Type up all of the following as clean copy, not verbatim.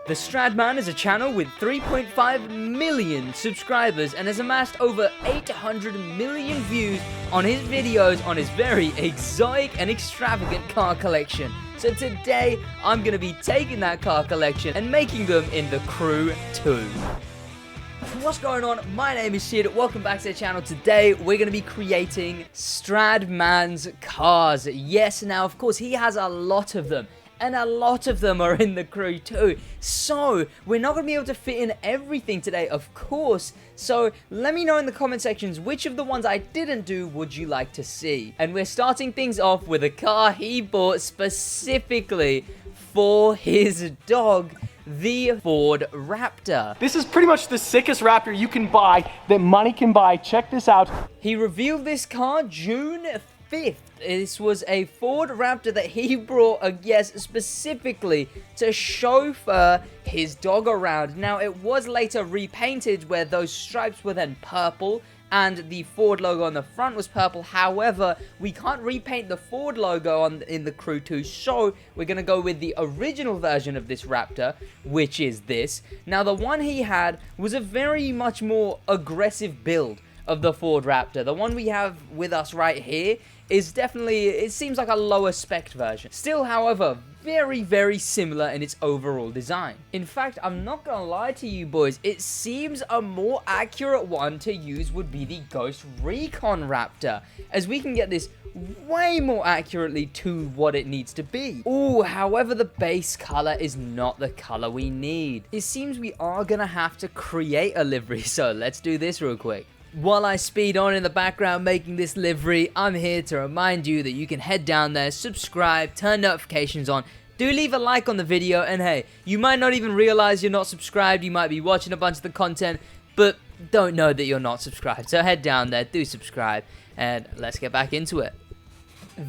The Stradman is a channel with 3.5 million subscribers and has amassed over 800 million views on his videos on his very exotic and extravagant car collection. So today, I'm going to be taking that car collection and making them in the Crew 2. What's going on? My name is Sid. Welcome back to the channel. Today, we're going to be creating Stradman's cars. Yes, now, of course, he has a lot of them. And a lot of them are in the Crew 2. So, we're not going to be able to fit in everything today, of course. So, let me know in the comment sections which of the ones I didn't do would you like to see. And we're starting things off with a car he bought specifically for his dog, the Ford Raptor. This is pretty much the sickest Raptor you can buy, that money can buy. Check this out. He revealed this car June 5th. This was a Ford Raptor that he brought, specifically to chauffeur his dog around. Now, it was later repainted where those stripes were then purple and the Ford logo on the front was purple. However, we can't repaint the Ford logo in the Crew 2, so we're going to go with the original version of this Raptor, which is this. Now, the one he had was a very much more aggressive build of the Ford Raptor. The one we have with us right here is definitely, it seems like a lower spec version. Still, however, very, very similar in its overall design. In fact, I'm not gonna lie to you boys, it seems a more accurate one to use would be the Ghost Recon Raptor, as we can get this way more accurately to what it needs to be. Ooh, however, the base color is not the color we need. It seems we are gonna have to create a livery, so let's do this real quick. While I speed on in the background making this livery, I'm here to remind you that you can head down there, subscribe, turn notifications on, do leave a like on the video, and hey, you might not even realize you're not subscribed, you might be watching a bunch of the content, but don't know that you're not subscribed. So head down there, do subscribe, and let's get back into it.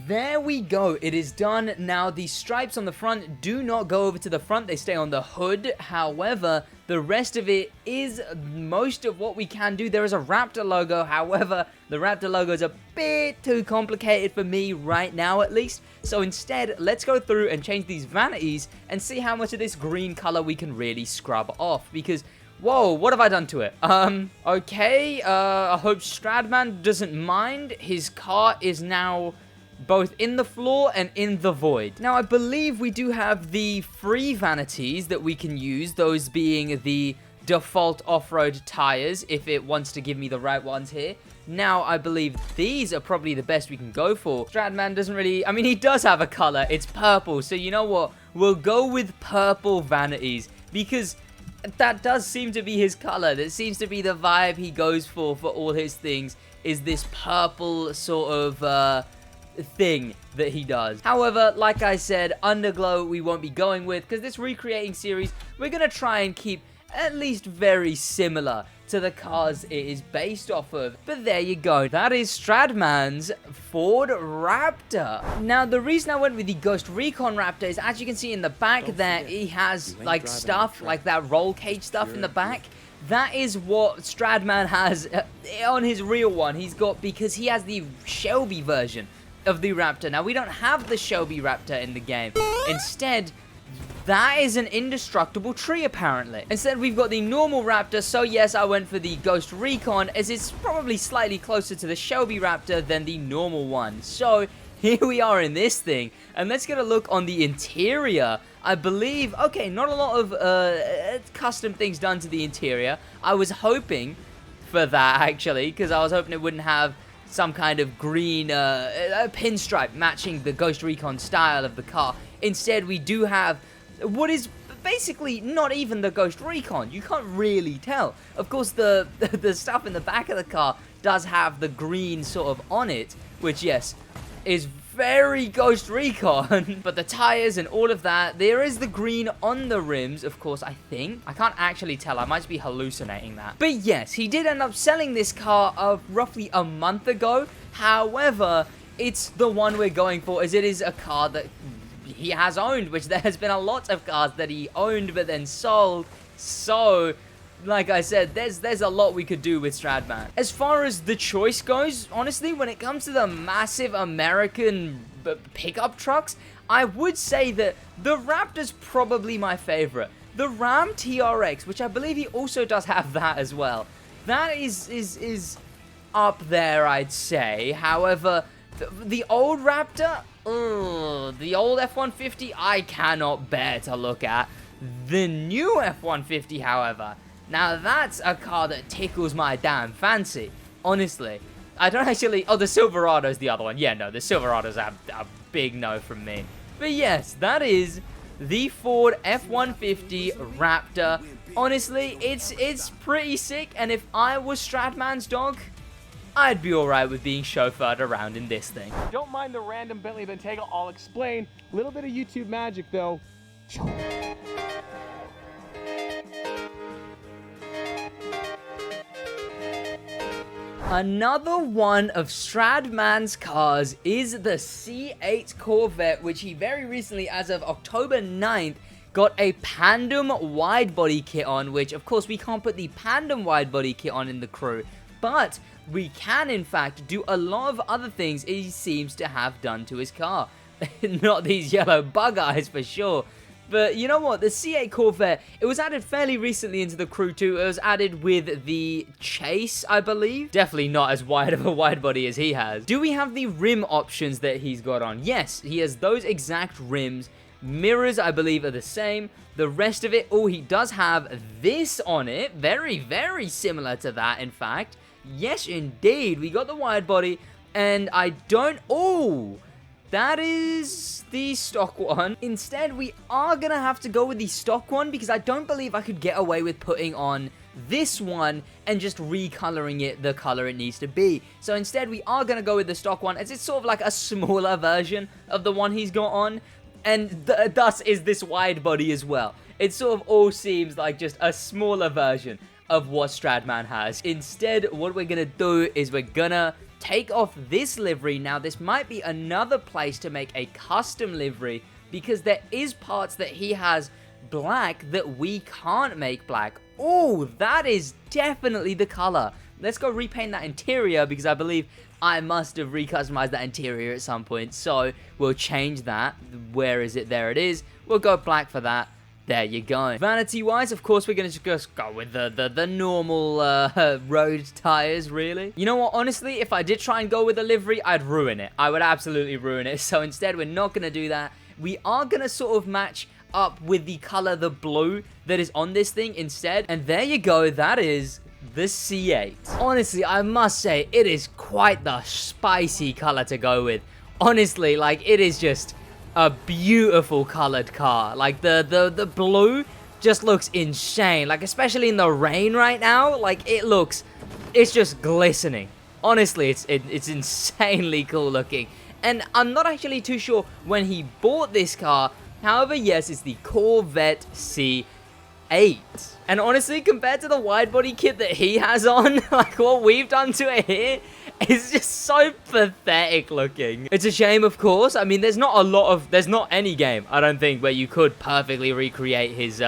There we go, it is done. Now, the stripes on the front do not go over to the front, they stay on the hood. However, the rest of it is most of what we can do. There is a Raptor logo, however, the Raptor logo is a bit too complicated for me right now, at least. So instead, let's go through and change these vanities and see how much of this green color we can really scrub off, because whoa, what have I done to it? Okay, I hope Stradman doesn't mind. His car is now both in the floor and in the void. Now, I believe we do have the free vanities that we can use, those being the default off-road tires, if it wants to give me the right ones here. Now, I believe these are probably the best we can go for. Stradman doesn't really, I mean, he does have a color, it's purple, so you know what? We'll go with purple vanities, because that does seem to be his color. That seems to be the vibe he goes for all his things, is this purple sort of, thing that he does. However, like I said, underglow we won't be going with, because this recreating series, we're going to try and keep at least very similar to the cars it is based off of. But there you go. That is Stradman's Ford Raptor. Now, the reason I went with the Ghost Recon Raptor is, as you can see in the back there, he has like stuff, like that roll cage stuff in the back. That is what Stradman has on his real one. He's got, because he has the Shelby version of the Raptor. Now, we don't have the Shelby Raptor in the game. Instead, that is an indestructible tree, apparently. Instead, we've got the normal Raptor, so yes, I went for the Ghost Recon, as it's probably slightly closer to the Shelby Raptor than the normal one. So, here we are in this thing, and let's get a look on the interior. I believe, okay, not a lot of custom things done to the interior. I was hoping for that, actually, because I was hoping it wouldn't have some kind of green pinstripe matching the Ghost Recon style of the car. Instead, we do have what is basically not even the Ghost Recon. You can't really tell. Of course, the stuff in the back of the car does have the green sort of on it, which, yes, is very Ghost Recon. But the tires and all of that, there is the green on the rims, of course, I think. I can't actually tell. I might be hallucinating that. But yes, he did end up selling this car roughly a month ago. However, it's the one we're going for, as it is a car that he has owned, which there has been a lot of cars that he owned but then sold. So, like I said, there's a lot we could do with Stradman. As far as the choice goes, honestly, when it comes to the massive American pickup trucks, I would say that the Raptor's probably my favorite. The Ram TRX, which I believe he also does have that as well. That is up there, I'd say. However, the old Raptor, the old F-150, I cannot bear to look at. The new F-150, however, now that's a car that tickles my damn fancy. Honestly, I don't actually... Oh, the Silverado's the other one. Yeah, no, the Silverado's a big no from me. But yes, that is the Ford F-150 Raptor. Honestly, it's pretty sick, and if I was Stradman's dog, I'd be alright with being chauffeured around in this thing. Don't mind the random Bentley Bentayga, I'll explain. A little bit of YouTube magic, though. Another one of Stradman's cars is the C8 Corvette, which he very recently, as of October 9th, got a Pandem widebody kit on, which, of course, we can't put the Pandem widebody kit on in the crew, but we can, in fact, do a lot of other things he seems to have done to his car. Not these yellow bug eyes, for sure. But you know what? The C8 Corvette, it was added fairly recently into the crew too. It was added with the Chase, I believe. Definitely not as wide of a wide body as he has. Do we have the rim options that he's got on? Yes, he has those exact rims. Mirrors, I believe, are the same. The rest of it, oh, he does have this on it. Very, very similar to that, in fact. Yes, indeed. We got the wide body, and I don't... Oh... That is the stock one. Instead, we are going to have to go with the stock one because I don't believe I could get away with putting on this one and just recoloring it the color it needs to be. So instead, we are going to go with the stock one as it's sort of like a smaller version of the one he's got on. And thus is this wide body as well. It sort of all seems like just a smaller version of what Stradman has. Instead, what we're going to do is we're going to take off this livery. Now, this might be another place to make a custom livery because there is parts that he has black that we can't make black. Oh, that is definitely the color. Let's go repaint that interior because I believe I must have recustomized that interior at some point. So we'll change that. Where is it? There it is. We'll go black for that. There you go. Vanity-wise, of course, we're going to just go with the normal road tires, really. You know what? Honestly, if I did try and go with a livery, I'd ruin it. I would absolutely ruin it. So instead, we're not going to do that. We are going to sort of match up with the color, the blue, that is on this thing instead. And there you go. That is the C8. Honestly, I must say, it is quite the spicy color to go with. Honestly, like, it is just... a beautiful colored car. Like the blue just looks insane. Like especially in the rain right now, like it's just glistening. Honestly, it's insanely cool looking. And I'm not actually too sure when he bought this car. However, yes, it's the Corvette C8. And honestly, compared to the wide body kit that he has on, like what we've done to it here, it's just so pathetic looking. It's a shame, of course. I mean, there's not any game, I don't think, where you could perfectly recreate his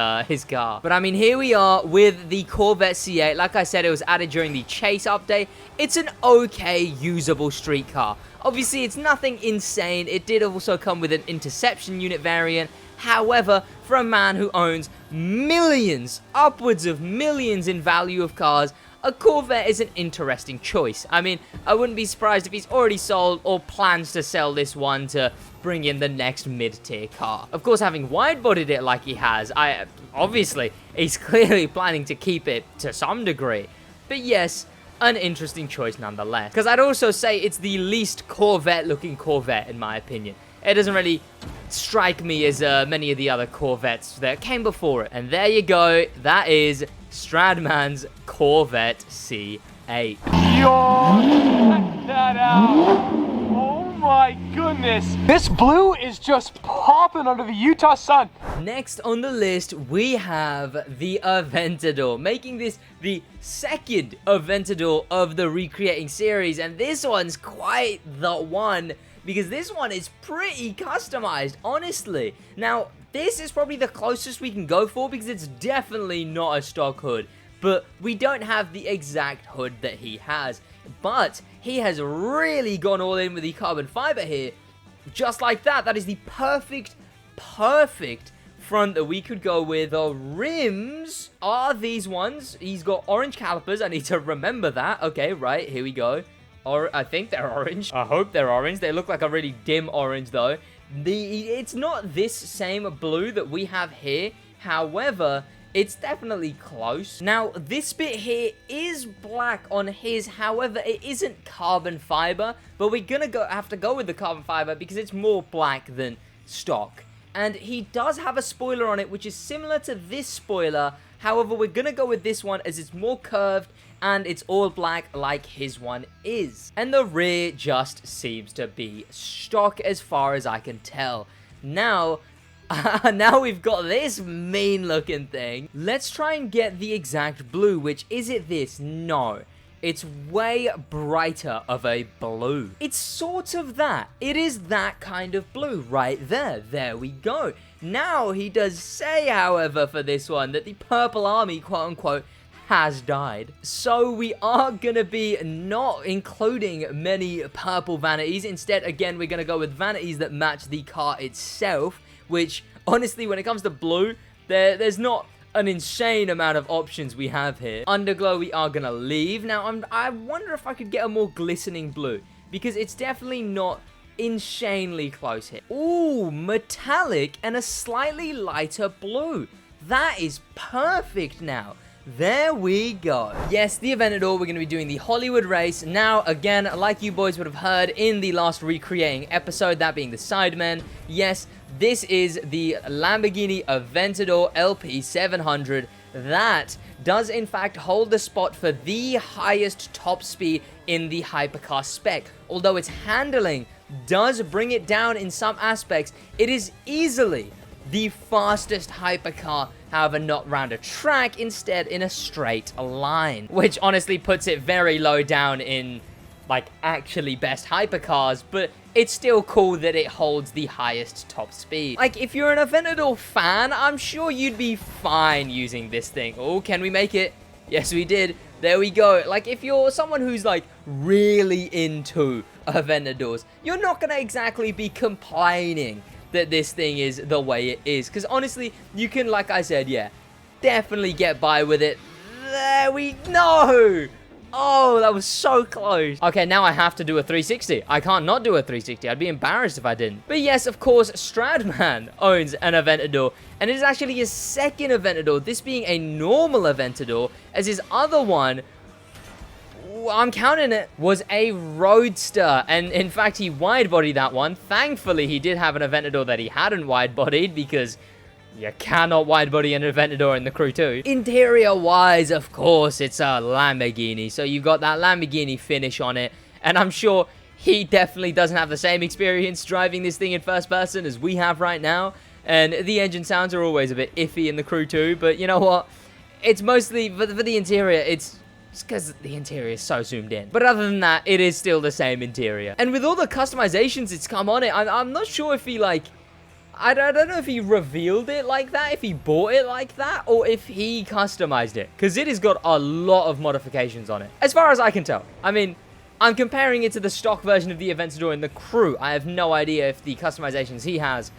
car. But I mean, here we are with the Corvette C8. Like I said, it was added during the Chase update. It's an okay, usable street car. Obviously, it's nothing insane. It did also come with an interception unit variant. However, for a man who owns millions, upwards of millions in value of cars, a Corvette is an interesting choice. I mean, I wouldn't be surprised if he's already sold or plans to sell this one to bring in the next mid-tier car. Of course, having wide-bodied it like he has, obviously, he's clearly planning to keep it to some degree. But yes, an interesting choice nonetheless. Because I'd also say it's the least Corvette-looking Corvette, in my opinion. It doesn't really strike me as many of the other Corvettes that came before it. And there you go. That is Stradman's Corvette C8. Yo, check that out. Oh my goodness. This blue is just popping under the Utah sun. Next on the list, we have the Aventador, making this the second Aventador of the Recreating series. And this one's quite the one, because this one is pretty customized, honestly. Now, this is probably the closest we can go for, because it's definitely not a stock hood. But we don't have the exact hood that he has. But he has really gone all in with the carbon fiber here. Just like that. That is the perfect front that we could go with. The rims are these ones. He's got orange calipers. I need to remember that. Okay, right, here we go. Or I think they're orange. I hope they're orange. They look like a really dim orange, though. It's not this same blue that we have here. However, it's definitely close. Now, this bit here is black on his. However, it isn't carbon fiber. But we're gonna have to go with the carbon fiber because it's more black than stock. And he does have a spoiler on it, which is similar to this spoiler. However, we're gonna go with this one as it's more curved and it's all black like his one is. And the rear just seems to be stock as far as I can tell. Now, now we've got this mean looking thing. Let's try and get the exact blue, which is it this? No. It's way brighter of a blue. It's sort of that. It is that kind of blue right there. There we go. Now he does say, however, for this one, that the Purple Army, quote unquote, has died. So we are gonna be not including many purple vanities. Instead, again, we're gonna go with vanities that match the car itself, which honestly, when it comes to blue, there's not an insane amount of options we have here. Underglow we are gonna leave. Now I wonder if I could get a more glistening blue, because it's definitely not insanely close here. Ooh, metallic and a slightly lighter blue. That is perfect now. There we go. Yes, the Aventador, we're going to be doing the Hollywood race. Now, again, like you boys would have heard in the last recreating episode, that being the SidWaj, yes, this is the Lamborghini Aventador LP700. That does, in fact, hold the spot for the highest top speed in the hypercar spec. Although its handling does bring it down in some aspects, it is easily the fastest hypercar, however not round a track, instead in a straight line, which honestly puts it very low down in like actually best hypercars, but it's still cool that it holds the highest top speed. Like, if you're an Aventador fan, I'm sure you'd be fine using this thing. Oh, can we make it? Yes, we did. There we go. Like, if you're someone who's like really into Aventadors, you're not gonna exactly be complaining that this thing is the way it is, because honestly, you can, like I said, yeah, definitely get by with it. There we no. Oh, that was so close. Okay, now I have to do a 360. I can't not do a 360. I'd be embarrassed if I didn't. But yes, of course, Stradman owns an Aventador, and it is actually his second Aventador, this being a normal Aventador, as his other one, I'm counting it, was a Roadster. And in fact, he wide-bodied that one. Thankfully, he did have an Aventador that he hadn't wide-bodied, because you cannot wide-body an Aventador in the Crew 2. Interior-wise, of course, it's a Lamborghini. So you've got that Lamborghini finish on it. And I'm sure he definitely doesn't have the same experience driving this thing in first person as we have right now. And the engine sounds are always a bit iffy in the Crew 2. But you know what? It's mostly, for the interior, it's because the interior is so zoomed in. But other than that, it is still the same interior. And with all the customizations it's come on it, I'm not sure if he, like, I don't know if he revealed it like that, if he bought it like that, or if he customized it. Because it has got a lot of modifications on it, as far as I can tell. I mean, I'm comparing it to the stock version of the Aventador in the Crew. I have no idea if the customizations he has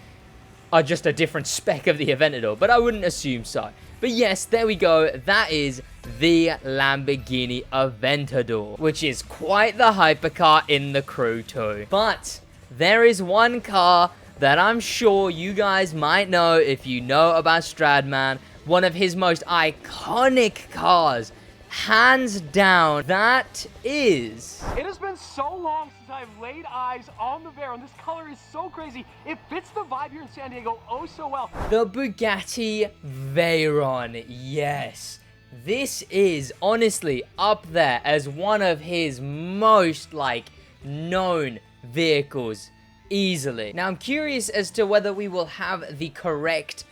are just a different spec of the Aventador, but I wouldn't assume so. But yes, there we go. That is the Lamborghini Aventador, which is quite the hypercar in the Crew 2. But there is one car that I'm sure you guys might know if you know about Stradman. One of his most iconic cars, hands down, that is... It has been so long since I've laid eyes on the Veyron. This color is so crazy. It fits the vibe here in San Diego oh so well. The Bugatti Veyron, yes. This is honestly up there as one of his most, like, known vehicles, easily. Now, I'm curious as to whether we will have the correct,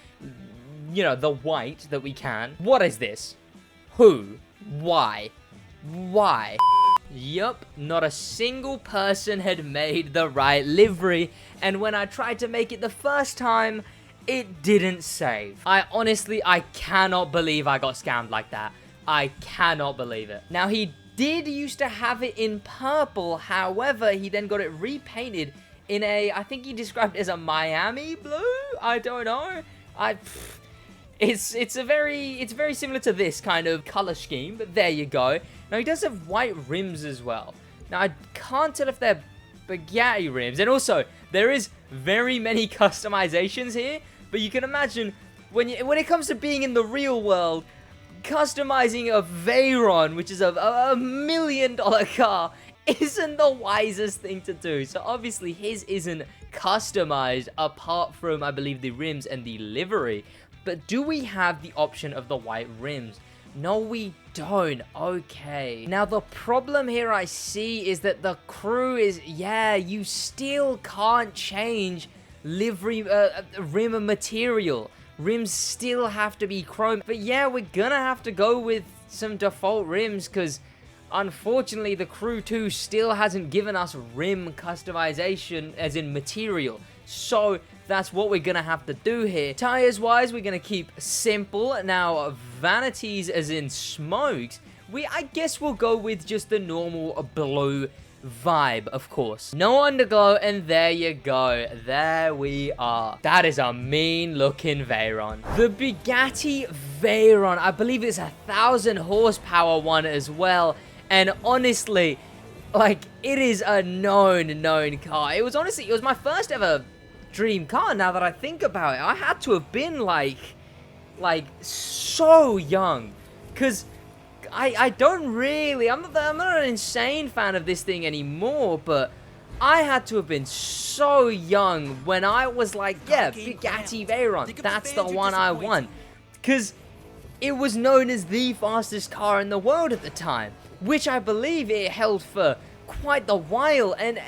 you know, the white that we can. What is this? Who? Why? Why? Yup, not a single person had made the right livery, and when I tried to make it the first time, it didn't save. I cannot believe I got scammed like that. I cannot believe it. Now, he did used to have it in purple, however, he then got it repainted in a, I think he described it as a Miami blue? I don't know. It's very similar to this kind of color scheme, but there you go. Now he does have white rims as well. Now I can't tell if they're Bugatti rims, and also there is very many customizations here. But you can imagine when it comes to being in the real world, customizing a Veyron, which is a $1 million car, isn't the wisest thing to do. So obviously his isn't customized apart from, I believe, the rims and the livery. But do we have the option of the white rims? No, we don't. Okay. Now, the problem here I see is that the crew is, yeah, you still can't change livery, rim material. Rims still have to be chrome. But yeah, we're gonna have to go with some default rims because unfortunately the crew 2 still hasn't given us rim customization as in material. So that's what we're gonna have to do here. Tires wise, we're gonna keep simple. Now, vanities as in smokes, I guess we'll go with just the normal blue vibe, of course. No underglow, and there you go. There we are. That is a mean looking Veyron. The Bugatti Veyron, I believe it's 1,000 horsepower one as well. And honestly, like, it is a known car. It was my first ever dream car, now that I think about it. I had to have been like so young, because I don't really, I'm not an insane fan of this thing anymore, but I had to have been so young when I was like, yeah, Bugatti Veyron, that's the one I want, because it was known as the fastest car in the world at the time, which I believe it held for quite a while, and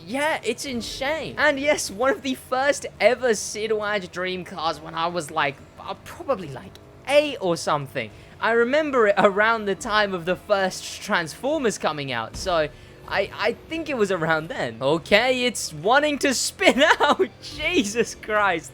yeah, it's insane. And yes, one of the first ever SidWaj dream cars when I was like, probably like 8 or something. I remember it around the time of the first Transformers coming out, so I think it was around then. Okay, it's wanting to spin out. Jesus Christ,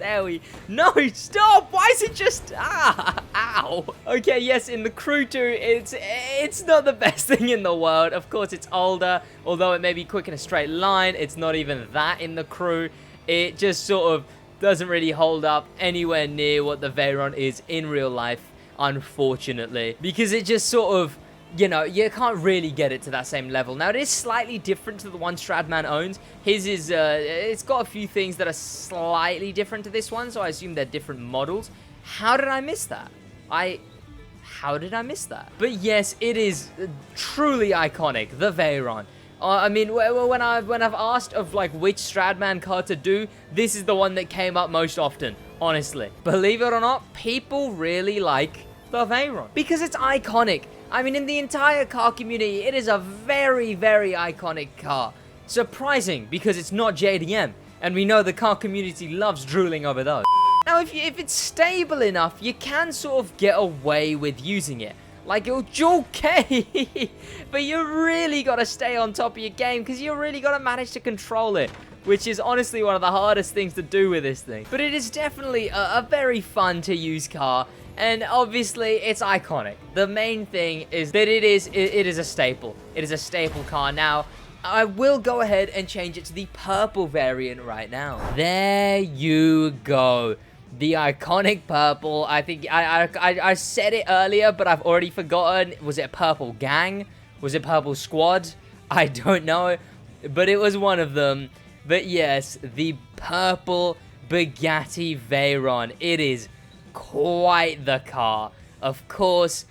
no, stop, why is it just, ow. Okay, yes, in the Crew 2, it's not the best thing in the world. Of course, it's older, although it may be quick in a straight line. It's not even that in the Crew. It just sort of doesn't really hold up anywhere near what the Veyron is in real life, unfortunately, because it just sort of, you know, you can't really get it to that same level. Now, it is slightly different to the one Stradman owns. His is, it's got a few things that are slightly different to this one, so I assume they're different models. How did I miss that? How did I miss that? But yes, it is truly iconic, the Veyron. I mean, when I've asked of, like, which Stradman car to do, this is the one that came up most often, honestly. Believe it or not, people really like the Veyron because it's iconic. I mean, in the entire car community, it is a very, very iconic car. Surprising, because it's not JDM, and we know the car community loves drooling over those. Now, if it's stable enough, you can sort of get away with using it. Like, okay, but you really got to stay on top of your game, because you really got to manage to control it, which is honestly one of the hardest things to do with this thing. But it is definitely a very fun to use car. And obviously, it's iconic. The main thing is that it is a staple. It is a staple car. Now, I will go ahead and change it to the purple variant right now. There you go. The iconic purple. I think I said it earlier, but I've already forgotten. Was it a purple gang? Was it purple squad? I don't know. But it was one of them. But yes, the purple Bugatti Veyron. It is quite the car. Of course,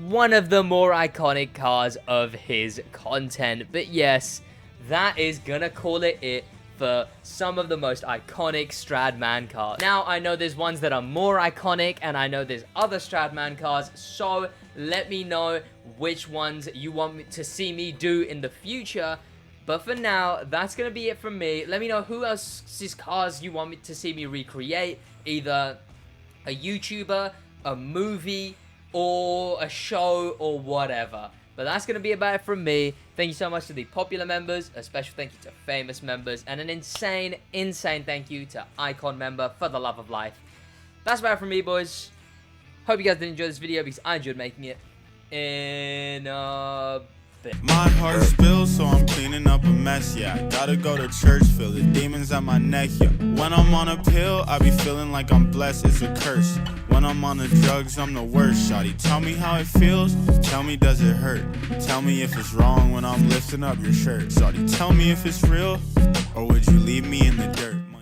one of the more iconic cars of his content. But yes, that is gonna call it for some of the most iconic Stradman cars. Now, I know there's ones that are more iconic, and I know there's other Stradman cars, so let me know which ones you want to see me do in the future. But for now, that's gonna be it from me. Let me know who else's cars you want me to see me recreate, either a YouTuber, a movie, or a show, or whatever. But that's going to be about it from me. Thank you so much to the popular members, a special thank you to famous members, and an insane thank you to Icon member for the love of life. That's about it from me, boys. Hope you guys did enjoy this video, because I enjoyed making it. And, bit. My heart spills, so I'm cleaning up a mess, yeah. I gotta go to church, feel the demons at my neck, yeah. When I'm on a pill, I be feeling like I'm blessed, it's a curse. When I'm on the drugs, I'm the worst, shawty. Tell me how it feels, tell me does it hurt. Tell me if it's wrong when I'm lifting up your shirt, shawty. Tell me if it's real, or would you leave me in the dirt?